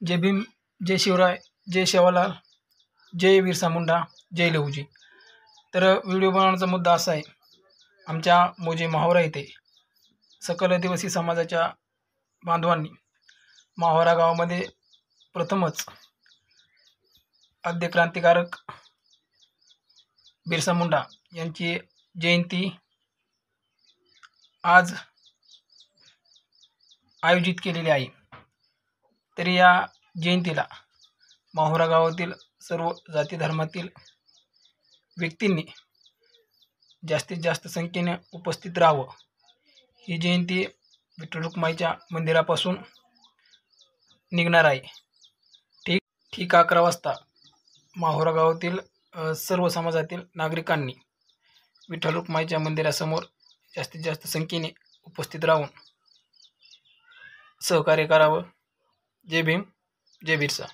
जय भीम, जय शिवराय, जय सेवालाल, जय बिरसा मुंडा, जय लहूजी. तर व्हिडिओ बनवण्याचा मुद्दा असा आहे, आमच्या मोजे माहोरा येथे सकल आदिवासी समाजाच्या बांधवांनी माहोरा गावामध्ये प्रथमच आद्य क्रांतिकारक बिरसा मुंडा यांची जयंती आज आयोजित केलेली आहे. तरी या जयंतीला माहोरा गावातील सर्व जाती धर्मातील व्यक्तींनी जास्तीत जास्त संख्येने उपस्थित राहावं. ही जयंती विठ्ठल रुक्माईच्या मंदिरापासून निघणार आहे. ठीक 11 वाजता माहोरा गावातील सर्व समाजातील नागरिकांनी विठ्ठल रुक्माईच्या मंदिरासमोर जास्तीत जास्त संख्येने उपस्थित राहून सहकार्य करावं. जय भीम, जय बिरसा.